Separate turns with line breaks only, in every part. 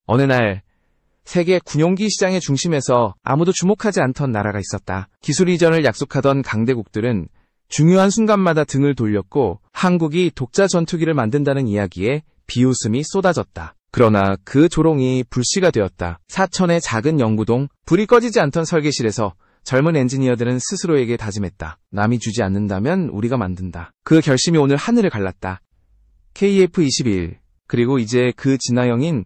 어느 날 세계 군용기 시장의 중심에서 아무도 주목하지 않던 나라가 있었다. 기술 이전을 약속하던 강대국들은 중요한 순간마다 등을 돌렸고 한국이 독자 전투기를 만든다는 이야기에 비웃음이 쏟아졌다. 그러나 그 조롱이 불씨가 되었다. 사천의 작은 연구동, 불이 꺼지지 않던 설계실에서 젊은 엔지니어들은 스스로에게 다짐했다. 남이 주지 않는다면 우리가 만든다. 그 결심이 오늘 하늘을 갈랐다. KF-21, 그리고 이제 그 진화형인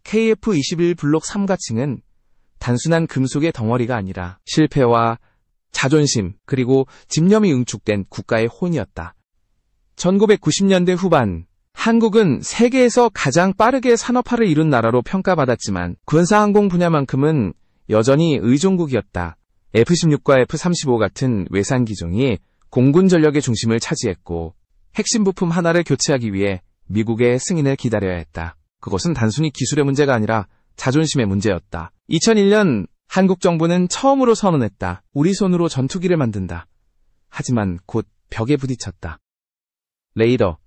KF-21 블록 3가층은 단순한 금속의 덩어리가 아니라 실패와 자존심 그리고 집념이 응축된 국가의 혼이었다. 1990년대 후반 한국은 세계에서 가장 빠르게 산업화를 이룬 나라로 평가받았지만 군사항공 분야만큼은 여전히 의존국이었다. F-16과 F-35 같은 외산 기종이 공군 전력의 중심을 차지했고 핵심 부품 하나를 교체하기 위해 미국의 승인을 기다려야 했다. 그것은 단순히 기술의 문제가 아니라 자존심의 문제였다. 2001년 한국 정부는 처음으로 선언했다. 우리 손으로 전투기를 만든다. 하지만 곧 벽에 부딪혔다. 레이더,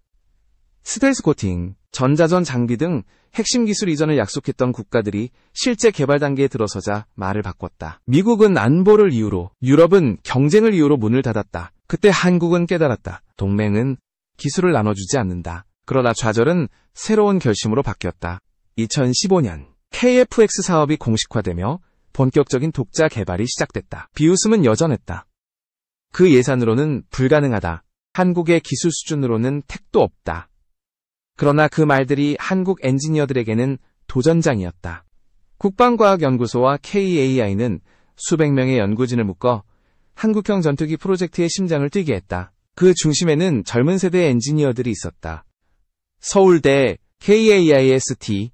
스텔스 코팅, 전자전 장비 등 핵심 기술 이전을 약속했던 국가들이 실제 개발 단계에 들어서자 말을 바꿨다. 미국은 안보를 이유로, 유럽은 경쟁을 이유로 문을 닫았다. 그때 한국은 깨달았다. 동맹은 기술을 나눠주지 않는다. 그러나 좌절은 새로운 결심으로 바뀌었다. 2015년 KF-X 사업이 공식화되며 본격적인 독자 개발이 시작됐다. 비웃음은 여전했다. 그 예산으로는 불가능하다. 한국의 기술 수준으로는 택도 없다. 그러나 그 말들이 한국 엔지니어들에게는 도전장이었다. 국방과학연구소와 KAI는 수백 명의 연구진을 묶어 한국형 전투기 프로젝트의 심장을 뛰게 했다. 그 중심에는 젊은 세대의 엔지니어들이 있었다. 서울대 KAIST,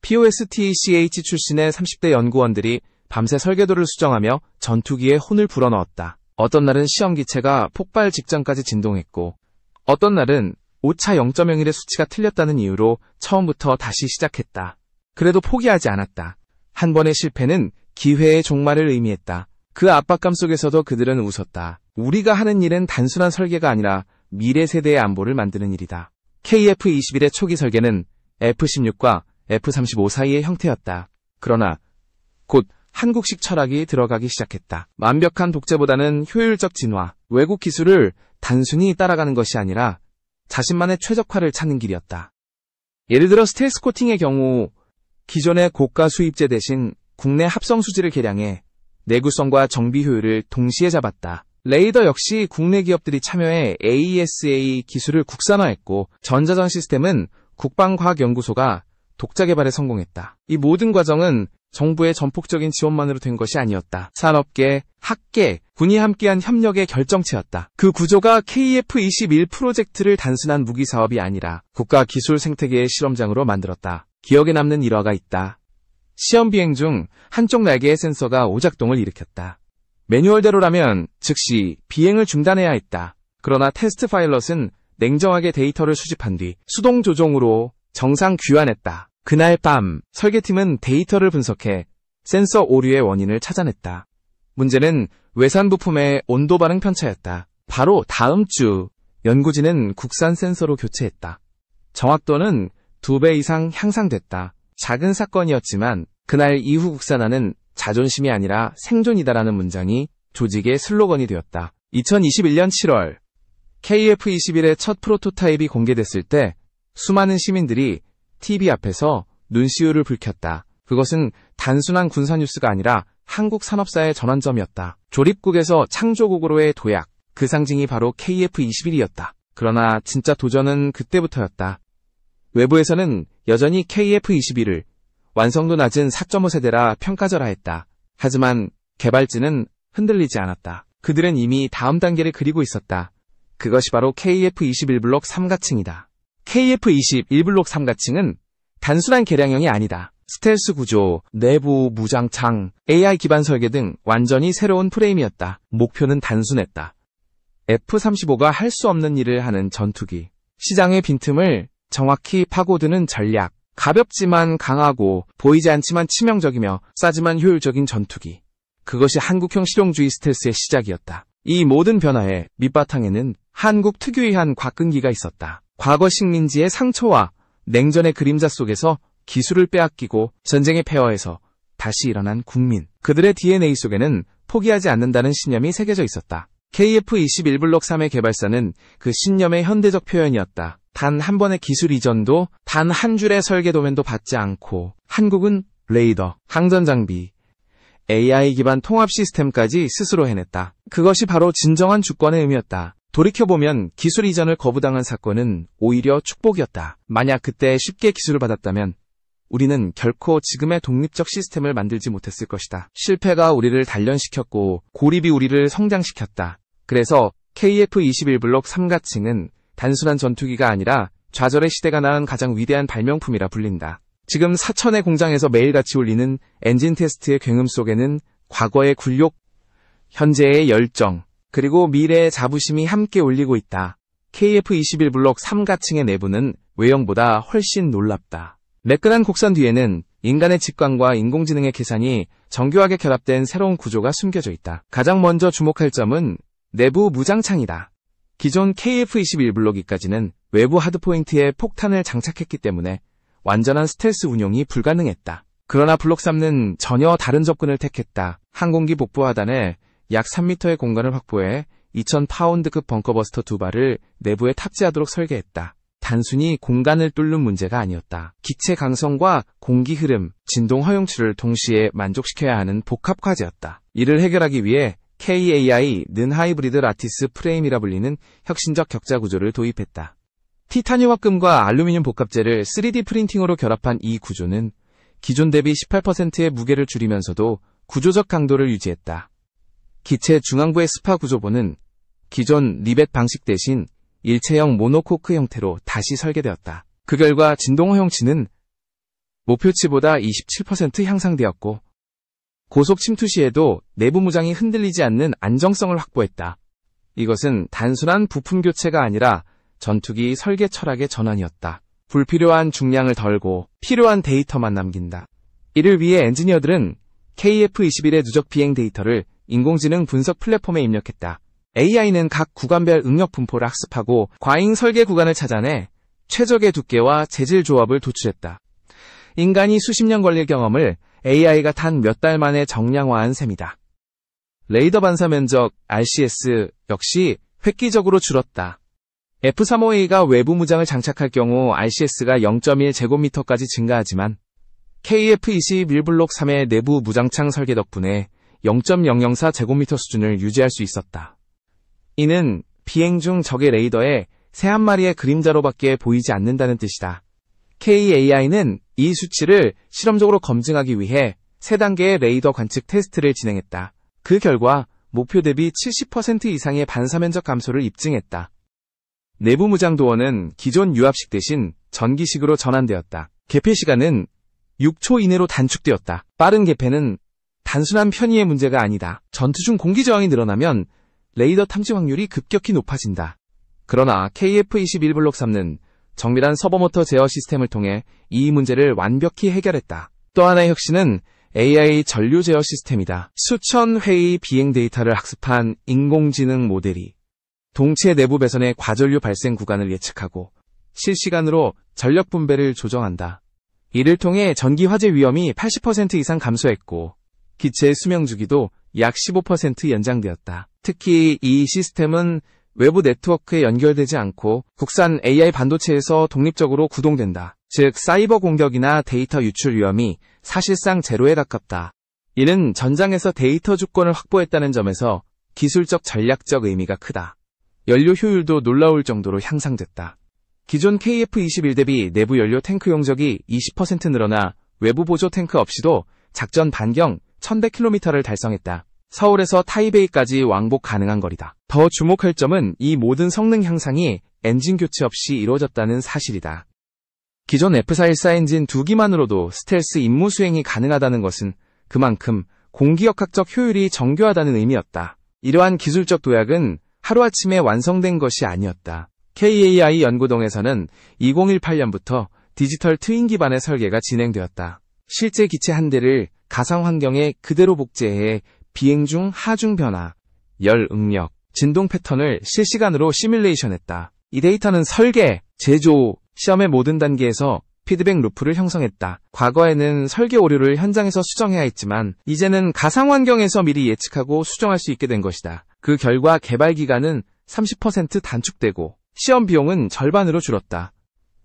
POSTCH 출신의 30대 연구원들이 밤새 설계도를 수정하며 전투기에 혼을 불어넣었다. 어떤 날은 시험기체가 폭발 직전까지 진동했고 어떤 날은 오차 0.01의 수치가 틀렸다는 이유로 처음부터 다시 시작했다. 그래도 포기하지 않았다. 한 번의 실패는 기회의 종말을 의미했다. 그 압박감 속에서도 그들은 웃었다. 우리가 하는 일은 단순한 설계가 아니라 미래 세대의 안보를 만드는 일이다. KF-21의 초기 설계는 F-16과 F-35 사이의 형태였다. 그러나 곧 한국식 철학이 들어가기 시작했다. 완벽한 독재보다는 효율적 진화, 외국 기술을 단순히 따라가는 것이 아니라 자신만의 최적화를 찾는 길이었다. 예를 들어 스텔스 코팅의 경우 기존의 고가 수입제 대신 국내 합성 수지를 개량해 내구성과 정비 효율을 동시에 잡았다. 레이더 역시 국내 기업들이 참여해 AESA 기술을 국산화했고 전자전 시스템은 국방과학연구소가 독자 개발에 성공했다. 이 모든 과정은 정부의 전폭적인 지원만으로 된 것이 아니었다. 산업계, 학계, 군이 함께한 협력의 결정체였다. 그 구조가 KF-21 프로젝트를 단순한 무기 사업이 아니라 국가 기술 생태계의 실험장으로 만들었다. 기억에 남는 일화가 있다. 시험 비행 중 한쪽 날개의 센서가 오작동을 일으켰다. 매뉴얼대로라면 즉시 비행을 중단해야 했다. 그러나 테스트 파일럿은 냉정하게 데이터를 수집한 뒤 수동 조종으로 정상 귀환했다. 그날 밤 설계팀은 데이터를 분석해 센서 오류의 원인을 찾아냈다. 문제는 외산 부품의 온도 반응 편차였다. 바로 다음 주 연구진은 국산 센서로 교체했다. 정확도는 2배 이상 향상됐다. 작은 사건이었지만 그날 이후 국산화는 자존심이 아니라 생존이다라는 문장이 조직의 슬로건이 되었다. 2021년 7월 KF-21의 첫 프로토타입이 공개됐을 때 수많은 시민들이 TV 앞에서 눈시울을 붉혔다. 그것은 단순한 군사 뉴스가 아니라 한국 산업사의 전환점이었다. 조립국에서 창조국으로의 도약, 그 상징이 바로 KF-21이었다. 그러나 진짜 도전은 그때부터였다. 외부에서는 여전히 KF-21을 완성도 낮은 4.5 세대라 평가절하했다. 하지만 개발진은 흔들리지 않았다. 그들은 이미 다음 단계를 그리고 있었다. 그것이 바로 KF-21 블록 3가층이다. KF-21 블록 3가층은 단순한 개량형이 아니다. 스텔스 구조, 내부 무장창, AI 기반 설계 등 완전히 새로운 프레임이었다. 목표는 단순했다. F-35가 할 수 없는 일을 하는 전투기. 시장의 빈틈을 정확히 파고드는 전략. 가볍지만 강하고 보이지 않지만 치명적이며 싸지만 효율적인 전투기. 그것이 한국형 실용주의 스텔스의 시작이었다. 이 모든 변화의 밑바탕에는 한국 특유의 한 곽근기가 있었다. 과거 식민지의 상처와 냉전의 그림자 속에서 기술을 빼앗기고 전쟁의 폐허에서 다시 일어난 국민. 그들의 DNA 속에는 포기하지 않는다는 신념이 새겨져 있었다. KF-21블록 3의 개발사는 그 신념의 현대적 표현이었다. 단 한 번의 기술 이전도, 단 한 줄의 설계 도면도 받지 않고 한국은 레이더, 항전 장비, AI 기반 통합 시스템까지 스스로 해냈다. 그것이 바로 진정한 주권의 의미였다. 돌이켜보면 기술 이전을 거부당한 사건은 오히려 축복이었다. 만약 그때 쉽게 기술을 받았다면 우리는 결코 지금의 독립적 시스템을 만들지 못했을 것이다. 실패가 우리를 단련시켰고 고립이 우리를 성장시켰다. 그래서 KF-21블록 3가칭은 단순한 전투기가 아니라 좌절의 시대가 낳은 가장 위대한 발명품이라 불린다. 지금 사천의 공장에서 매일같이 울리는 엔진 테스트의 굉음 속에는 과거의 굴욕, 현재의 열정, 그리고 미래의 자부심이 함께 울리고 있다. KF-21블록 3가칭의 내부는 외형보다 훨씬 놀랍다. 매끈한 곡선 뒤에는 인간의 직관과 인공지능의 계산이 정교하게 결합된 새로운 구조가 숨겨져 있다. 가장 먼저 주목할 점은 내부 무장창이다. 기존 KF-21블록 2까지는 외부 하드포인트에 폭탄을 장착했기 때문에 완전한 스텔스 운용이 불가능했다. 그러나 블록 3는 전혀 다른 접근을 택했다. 항공기 복부 하단에 약 3m의 공간을 확보해 2000파운드급 벙커버스터 2발을 내부에 탑재하도록 설계했다. 단순히 공간을 뚫는 문제가 아니었다. 기체 강성과 공기 흐름, 진동 허용치를 동시에 만족시켜야 하는 복합 과제였다. 이를 해결하기 위해 KAI 는 하이브리드 라티스 프레임이라 불리는 혁신적 격자 구조를 도입했다. 티타늄 합금과 알루미늄 복합재를 3D 프린팅으로 결합한 이 구조는 기존 대비 18%의 무게를 줄이면서도 구조적 강도를 유지했다. 기체 중앙부의 스파 구조부는 기존 리벳 방식 대신 일체형 모노코크 형태로 다시 설계되었다. 그 결과 진동 허용치는 목표치보다 27% 향상되었고 고속 침투 시에도 내부 무장이 흔들리지 않는 안정성을 확보했다. 이것은 단순한 부품 교체가 아니라 전투기 설계 철학의 전환이었다. 불필요한 중량을 덜고 필요한 데이터만 남긴다. 이를 위해 엔지니어들은 KF-21의 누적 비행 데이터를 인공지능 분석 플랫폼에 입력했다. AI는 각 구간별 응력 분포를 학습하고 과잉 설계 구간을 찾아내 최적의 두께와 재질 조합을 도출했다. 인간이 수십 년 걸릴 경험을 AI가 단 몇 달 만에 정량화한 셈이다. 레이더 반사 면적 RCS 역시 획기적으로 줄었다. F-35A가 외부 무장을 장착할 경우 RCS가 0.1제곱미터까지 증가하지만 KF-21블록 3의 내부 무장창 설계 덕분에 0.004제곱미터 수준을 유지할 수 있었다. 이는 비행 중 적의 레이더에 새 한 마리의 그림자로밖에 보이지 않는다는 뜻이다. KAI는 이 수치를 실험적으로 검증하기 위해 3단계의 레이더 관측 테스트를 진행했다. 그 결과 목표 대비 70% 이상의 반사면적 감소를 입증했다. 내부 무장 도어는 기존 유압식 대신 전기식으로 전환되었다. 개폐 시간은 6초 이내로 단축되었다. 빠른 개폐는 단순한 편의의 문제가 아니다. 전투 중 공기 저항이 늘어나면 레이더 탐지 확률이 급격히 높아진다. 그러나 KF-21블록 3는 정밀한 서버모터 제어 시스템을 통해 이 문제를 완벽히 해결했다. 또 하나의 혁신은 AI 전류 제어 시스템이다. 수천 회의 비행 데이터를 학습한 인공지능 모델이 동체 내부 배선의 과전류 발생 구간을 예측하고 실시간으로 전력 분배를 조정한다. 이를 통해 전기 화재 위험이 80% 이상 감소했고 기체의 수명 주기도 약 15% 연장되었다. 특히 이 시스템은 외부 네트워크에 연결되지 않고 국산 AI 반도체에서 독립적으로 구동된다. 즉 사이버 공격이나 데이터 유출 위험이 사실상 제로에 가깝다. 이는 전장에서 데이터 주권을 확보했다는 점에서 기술적 전략적 의미가 크다. 연료 효율도 놀라울 정도로 향상됐다. 기존 KF-21 대비 내부 연료 탱크 용적이 20% 늘어나 외부 보조 탱크 없이도 작전 반경 1100km를 달성했다. 서울에서 타이베이까지 왕복 가능한 거리다. 더 주목할 점은 이 모든 성능 향상이 엔진 교체 없이 이루어졌다는 사실이다. 기존 F414 엔진 2기만으로도 스텔스 임무 수행이 가능하다는 것은 그만큼 공기역학적 효율이 정교하다는 의미였다. 이러한 기술적 도약은 하루아침에 완성된 것이 아니었다. KAI 연구동에서는 2018년부터 디지털 트윈 기반의 설계가 진행되었다. 실제 기체 한 대를 가상 환경에 그대로 복제해 비행 중 하중 변화, 열 응력, 진동 패턴을 실시간으로 시뮬레이션했다. 이 데이터는 설계, 제조, 시험의 모든 단계에서 피드백 루프를 형성했다. 과거에는 설계 오류를 현장에서 수정해야 했지만 이제는 가상 환경에서 미리 예측하고 수정할 수 있게 된 것이다. 그 결과 개발 기간은 30% 단축되고 시험 비용은 절반으로 줄었다.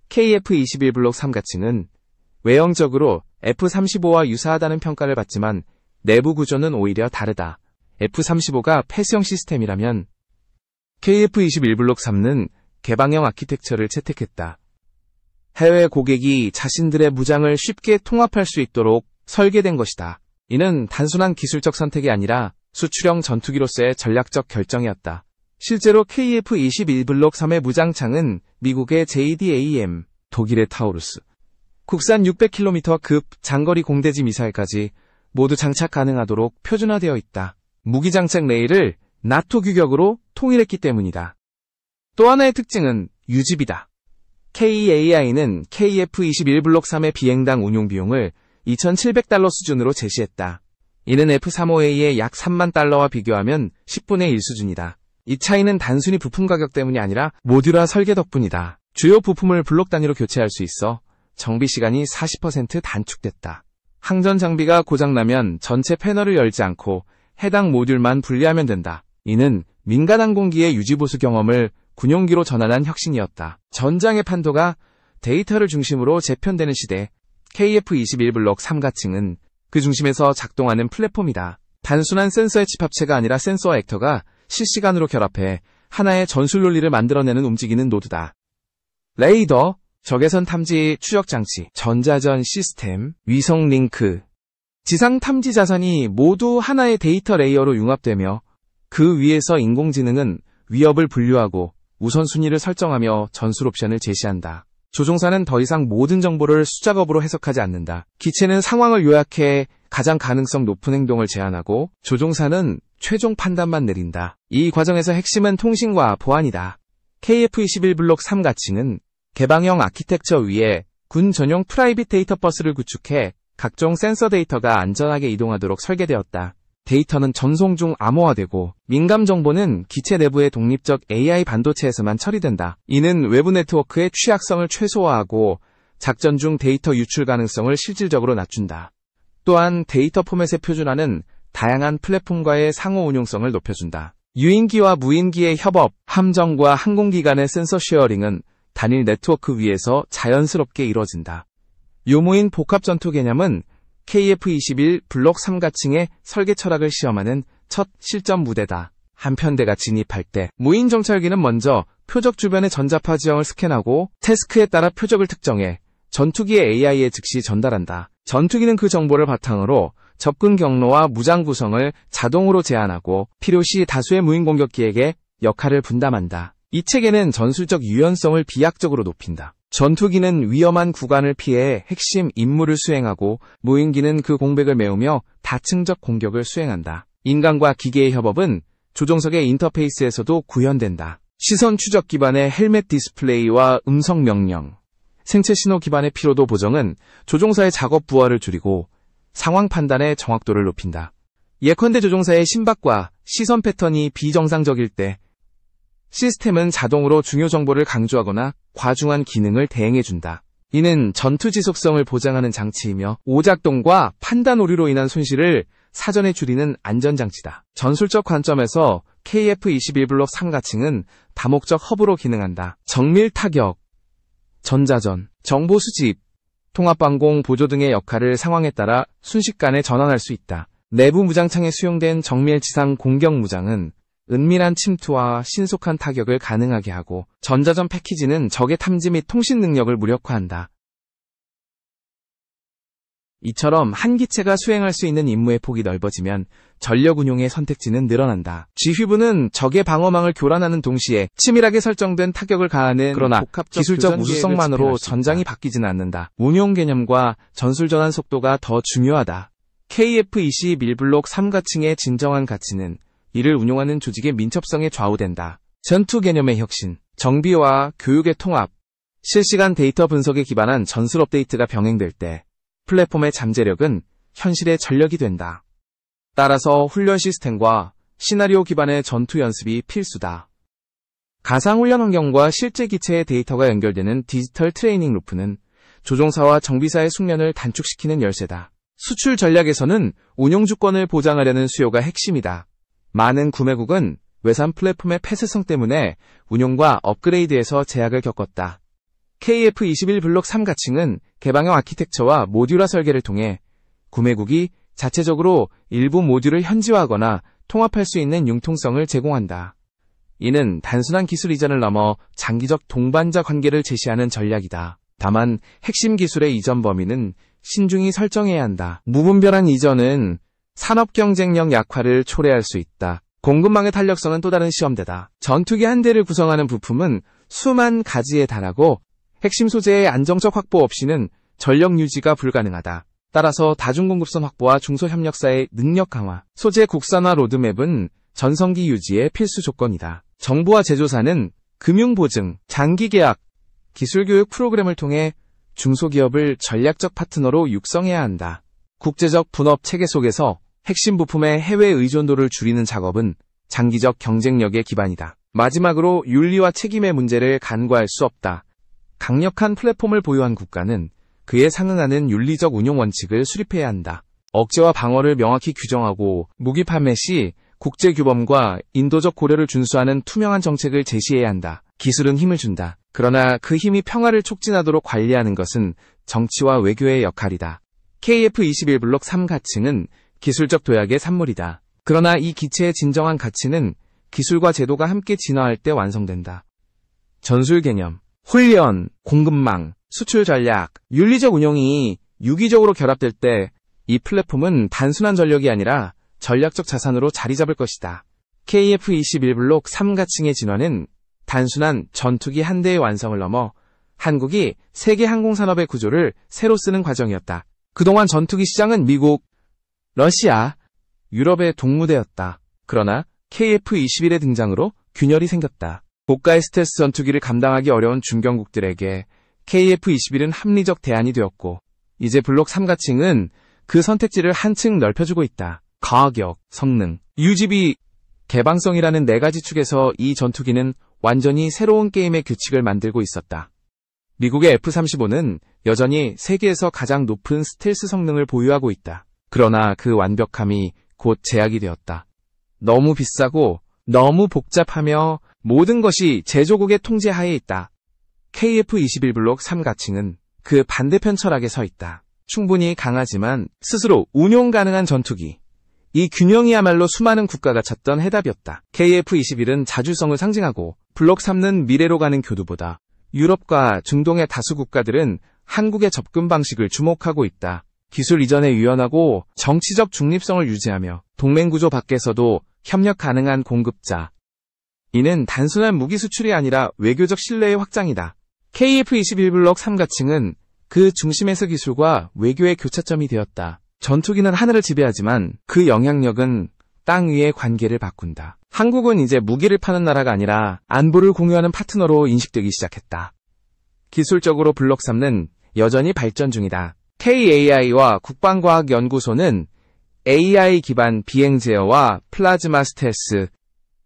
KF21 블록 3가층은 외형적으로 F35와 유사하다는 평가를 받지만 내부 구조는 오히려 다르다. F35가 패스형 시스템이라면 KF21 블록 3는 개방형 아키텍처를 채택했다. 해외 고객이 자신들의 무장을 쉽게 통합할 수 있도록 설계된 것이다. 이는 단순한 기술적 선택이 아니라 수출형 전투기로서의 전략적 결정이었다. 실제로 KF21 블록 3의 무장창은 미국의 JDAM, 독일의 타우루스, 국산 600km급 장거리 공대지 미사일까지 모두 장착 가능하도록 표준화되어 있다. 무기 장착 레일을 나토 규격으로 통일했기 때문이다. 또 하나의 특징은 유지비다. KAI는 KF21 블록 3의 비행당 운용 비용을 $2,700 수준으로 제시했다. 이는 F35A의 약 $3만 달러와 비교하면 10분의 1 수준이다. 이 차이는 단순히 부품 가격 때문이 아니라 모듈화 설계 덕분이다. 주요 부품을 블록 단위로 교체할 수 있어 정비 시간이 40% 단축됐다. 항전 장비가 고장나면 전체 패널을 열지 않고 해당 모듈만 분리하면 된다. 이는 민간 항공기의 유지보수 경험을 군용기로 전환한 혁신이었다. 전장의 판도가 데이터를 중심으로 재편되는 시대, KF21 블록 3가층은 그 중심에서 작동하는 플랫폼이다. 단순한 센서의 집합체가 아니라 센서와 액터가 실시간으로 결합해 하나의 전술 논리를 만들어내는 움직이는 노드다. 레이더, 적외선 탐지 추적 장치, 전자전 시스템, 위성 링크, 지상 탐지 자산이 모두 하나의 데이터 레이어로 융합되며 그 위에서 인공지능은 위협을 분류하고 우선순위를 설정하며 전술 옵션을 제시한다. 조종사는 더 이상 모든 정보를 숫작업으로 해석하지 않는다. 기체는 상황을 요약해 가장 가능성 높은 행동을 제안하고 조종사는 최종 판단만 내린다. 이 과정에서 핵심은 통신과 보안이다. KF21 블록 3가층은 개방형 아키텍처 위에 군 전용 프라이빗 데이터 버스를 구축해 각종 센서 데이터가 안전하게 이동하도록 설계되었다. 데이터는 전송 중 암호화되고 민감 정보는 기체 내부의 독립적 AI 반도체에서만 처리된다. 이는 외부 네트워크의 취약성을 최소화하고 작전 중 데이터 유출 가능성을 실질적으로 낮춘다. 또한 데이터 포맷의 표준화는 다양한 플랫폼과의 상호 운용성을 높여준다. 유인기와 무인기의 협업, 함정과 항공기 간의 센서 쉐어링은 단일 네트워크 위에서 자연스럽게 이루어진다. 유무인 복합 전투 개념은 KF21 블록 3가층의 설계 철학을 시험하는 첫 실전 무대다. 한 편대가 진입할 때 무인 정찰기는 먼저 표적 주변의 전자파 지형을 스캔하고 태스크에 따라 표적을 특정해 전투기의 AI에 즉시 전달한다. 전투기는 그 정보를 바탕으로 접근 경로와 무장 구성을 자동으로 제한하고 필요시 다수의 무인 공격기에게 역할을 분담한다. 이 체계는 전술적 유연성을 비약적으로 높인다. 전투기는 위험한 구간을 피해 핵심 임무를 수행하고 무인기는 그 공백을 메우며 다층적 공격을 수행한다. 인간과 기계의 협업은 조종석의 인터페이스에서도 구현된다. 시선 추적 기반의 헬멧 디스플레이와 음성 명령, 생체 신호 기반의 피로도 보정은 조종사의 작업 부하를 줄이고 상황 판단의 정확도를 높인다. 예컨대 조종사의 심박과 시선 패턴이 비정상적일 때 시스템은 자동으로 중요 정보를 강조하거나 과중한 기능을 대행해준다. 이는 전투 지속성을 보장하는 장치이며 오작동과 판단 오류로 인한 손실을 사전에 줄이는 안전장치다. 전술적 관점에서 KF21 블록 3가층은 다목적 허브로 기능한다. 정밀 타격, 전자전, 정보 수집, 통합방공, 보조 등의 역할을 상황에 따라 순식간에 전환할 수 있다. 내부 무장창에 수용된 정밀 지상 공격 무장은 은밀한 침투와 신속한 타격을 가능하게 하고 전자전 패키지는 적의 탐지 및 통신 능력을 무력화한다. 이처럼 한 기체가 수행할 수 있는 임무의 폭이 넓어지면 전력 운용의 선택지는 늘어난다. 지휘부는 적의 방어망을 교란하는 동시에 치밀하게 설정된 타격을 가하는 그러나 기술적 우수성만으로 전장이 바뀌지는 않는다. 운용 개념과 전술 전환 속도가 더 중요하다. KF21 블록 3가층의 진정한 가치는 이를 운용하는 조직의 민첩성에 좌우된다. 전투 개념의 혁신, 정비와 교육의 통합, 실시간 데이터 분석에 기반한 전술 업데이트가 병행될 때 플랫폼의 잠재력은 현실의 전력이 된다. 따라서 훈련 시스템과 시나리오 기반의 전투 연습이 필수다. 가상 훈련 환경과 실제 기체의 데이터가 연결되는 디지털 트레이닝 루프는 조종사와 정비사의 숙련을 단축시키는 열쇠다. 수출 전략에서는 운용 주권을 보장하려는 수요가 핵심이다. 많은 구매국은 외산 플랫폼의 폐쇄성 때문에 운용과 업그레이드에서 제약을 겪었다. KF-21 블록 3 가칭은 개방형 아키텍처와 모듈화 설계를 통해 구매국이 자체적으로 일부 모듈을 현지화하거나 통합할 수 있는 융통성을 제공한다. 이는 단순한 기술 이전을 넘어 장기적 동반자 관계를 제시하는 전략이다. 다만 핵심 기술의 이전 범위는 신중히 설정해야 한다. 무분별한 이전은 산업 경쟁력 약화를 초래할 수 있다. 공급망의 탄력성은 또 다른 시험대다. 전투기 한 대를 구성하는 부품은 수만 가지에 달하고 핵심 소재의 안정적 확보 없이는 전력 유지가 불가능하다. 따라서 다중공급선 확보와 중소협력사의 능력 강화, 소재 국산화 로드맵은 전성기 유지의 필수 조건이다. 정부와 제조사는 금융보증, 장기계약, 기술교육 프로그램을 통해 중소기업을 전략적 파트너로 육성해야 한다. 국제적 분업 체계 속에서 핵심 부품의 해외 의존도를 줄이는 작업은 장기적 경쟁력의 기반이다. 마지막으로 윤리와 책임의 문제를 간과할 수 없다. 강력한 플랫폼을 보유한 국가는 그에 상응하는 윤리적 운용 원칙을 수립해야 한다. 억제와 방어를 명확히 규정하고 무기 판매 시 국제규범과 인도적 고려를 준수하는 투명한 정책을 제시해야 한다. 기술은 힘을 준다. 그러나 그 힘이 평화를 촉진하도록 관리하는 것은 정치와 외교의 역할이다. KF-21 블록 3 가칭은 기술적 도약의 산물이다. 그러나 이 기체의 진정한 가치는 기술과 제도가 함께 진화할 때 완성된다. 전술 개념, 훈련, 공급망, 수출 전략, 윤리적 운용이 유기적으로 결합될 때 이 플랫폼은 단순한 전력이 아니라 전략적 자산으로 자리 잡을 것이다. KF-21 블록 3 가칭의 진화는 단순한 전투기 한 대의 완성을 넘어 한국이 세계 항공산업의 구조를 새로 쓰는 과정이었다. 그동안 전투기 시장은 미국, 러시아, 유럽의 동무대였다. 그러나 KF-21의 등장으로 균열이 생겼다. 고가의 스텔스 전투기를 감당하기 어려운 중견국들에게 KF-21은 합리적 대안이 되었고, 이제 블록 3 가칭은 그 선택지를 한층 넓혀주고 있다. 가격, 성능, 유지비, 개방성이라는 네 가지 축에서 이 전투기는 완전히 새로운 게임의 규칙을 만들고 있었다. 미국의 F-35는 여전히 세계에서 가장 높은 스텔스 성능을 보유하고 있다. 그러나 그 완벽함이 곧 제약이 되었다. 너무 비싸고 너무 복잡하며 모든 것이 제조국의 통제 하에 있다. KF-21 블록 3 가칭은 그 반대편 철학에 서 있다. 충분히 강하지만 스스로 운용 가능한 전투기. 이 균형이야말로 수많은 국가가 찾던 해답이었다. KF-21은 자주성을 상징하고 블록 3는 미래로 가는 교두보다 유럽과 중동의 다수 국가들은 한국의 접근 방식을 주목하고 있다. 기술 이전에 유연하고 정치적 중립성을 유지하며 동맹구조 밖에서도 협력 가능한 공급자. 이는 단순한 무기 수출이 아니라 외교적 신뢰의 확장이다. KF-21 블록 3 가칭은 그 중심에서 기술과 외교의 교차점이 되었다. 전투기는 하늘을 지배하지만 그 영향력은 땅 위의 관계를 바꾼다. 한국은 이제 무기를 파는 나라가 아니라 안보를 공유하는 파트너로 인식되기 시작했다. 기술적으로 블록 3는 여전히 발전 중이다. KAI와 국방과학연구소는 AI 기반 비행 제어와 플라즈마 스텔스,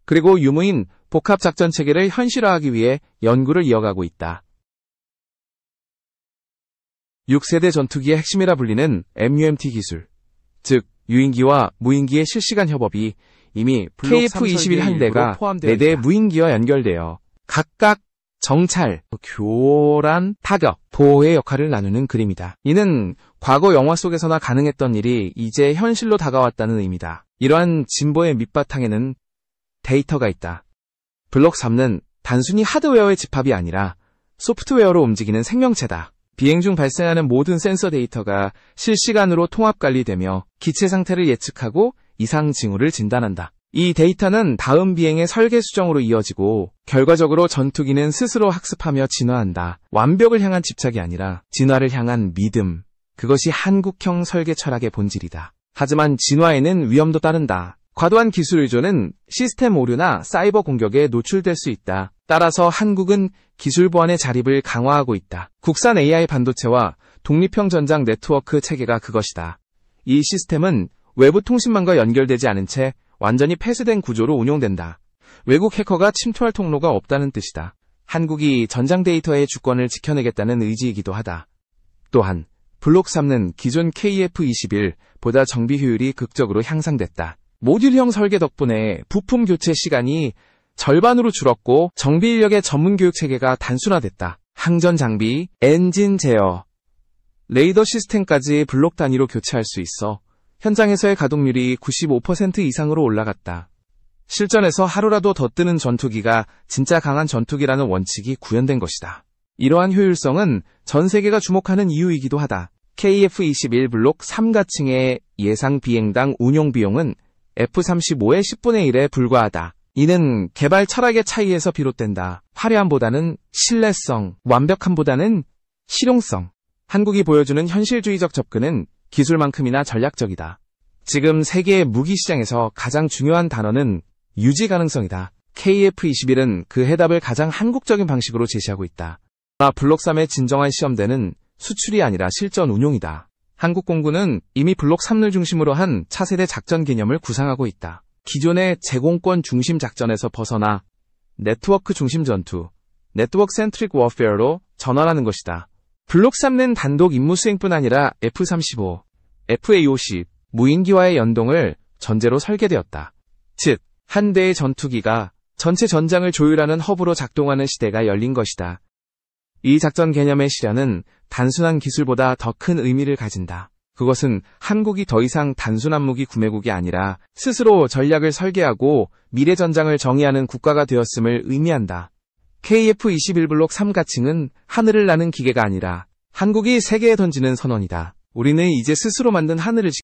그리고 유무인 복합작전 체계를 현실화하기 위해 연구를 이어가고 있다. 6세대 전투기의 핵심이라 불리는 MUMT 기술, 즉 유인기와 무인기의 실시간 협업이 이미 KF-21 한 대가 4대의 무인기와 연결되어 각각 정찰, 교란, 타격, 보호의 역할을 나누는 그림이다. 이는 과거 영화 속에서나 가능했던 일이 이제 현실로 다가왔다는 의미다. 이러한 진보의 밑바탕에는 데이터가 있다. 블록 3는 단순히 하드웨어의 집합이 아니라 소프트웨어로 움직이는 생명체다. 비행 중 발생하는 모든 센서 데이터가 실시간으로 통합 관리되며 기체 상태를 예측하고 이상 징후를 진단한다. 이 데이터는 다음 비행의 설계 수정으로 이어지고 결과적으로 전투기는 스스로 학습하며 진화한다. 완벽을 향한 집착이 아니라 진화를 향한 믿음. 그것이 한국형 설계 철학의 본질이다. 하지만 진화에는 위험도 따른다. 과도한 기술 의존은 시스템 오류나 사이버 공격에 노출될 수 있다. 따라서 한국은 기술 보안의 자립을 강화하고 있다. 국산 AI 반도체와 독립형 전장 네트워크 체계가 그것이다. 이 시스템은 외부 통신망과 연결되지 않은 채 완전히 폐쇄된 구조로 운용된다. 외국 해커가 침투할 통로가 없다는 뜻이다. 한국이 전장 데이터의 주권을 지켜내겠다는 의지이기도 하다. 또한 블록 3는 기존 KF-21보다 정비 효율이 극적으로 향상됐다. 모듈형 설계 덕분에 부품 교체 시간이 절반으로 줄었고 정비 인력의 전문 교육 체계가 단순화됐다. 항전 장비, 엔진 제어, 레이더 시스템까지 블록 단위로 교체할 수 있어 현장에서의 가동률이 95% 이상으로 올라갔다. 실전에서 하루라도 더 뜨는 전투기가 진짜 강한 전투기라는 원칙이 구현된 것이다. 이러한 효율성은 전 세계가 주목하는 이유이기도 하다. KF-21 블록 3가층의 예상 비행당 운용 비용은 F-35의 10분의 1에 불과하다. 이는 개발 철학의 차이에서 비롯된다. 화려함보다는 신뢰성, 완벽함보다는 실용성. 한국이 보여주는 현실주의적 접근은 기술만큼이나 전략적이다. 지금 세계의 무기 시장에서 가장 중요한 단어는 유지 가능성이다. KF-21은 그 해답을 가장 한국적인 방식으로 제시하고 있다. 블록 3의 진정한 시험대는 수출이 아니라 실전 운용이다. 한국 공군은 이미 블록 3을 중심으로 한 차세대 작전 개념을 구상하고 있다. 기존의 제공권 중심 작전에서 벗어나 네트워크 중심 전투, 네트워크 센트릭 워페어로 전환하는 것이다. 블록 3는 단독 임무 수행뿐 아니라 F-35, FA-50, 무인기와의 연동을 전제로 설계되었다. 즉, 한 대의 전투기가 전체 전장을 조율하는 허브로 작동하는 시대가 열린 것이다. 이 작전 개념의 실현은 단순한 기술보다 더 큰 의미를 가진다. 그것은 한국이 더 이상 단순한 무기 구매국이 아니라 스스로 전략을 설계하고 미래 전장을 정의하는 국가가 되었음을 의미한다. KF-21 블록 3가층은 하늘을 나는 기계가 아니라 한국이 세계에 던지는 선언이다. 우리는 이제 스스로 만든 하늘을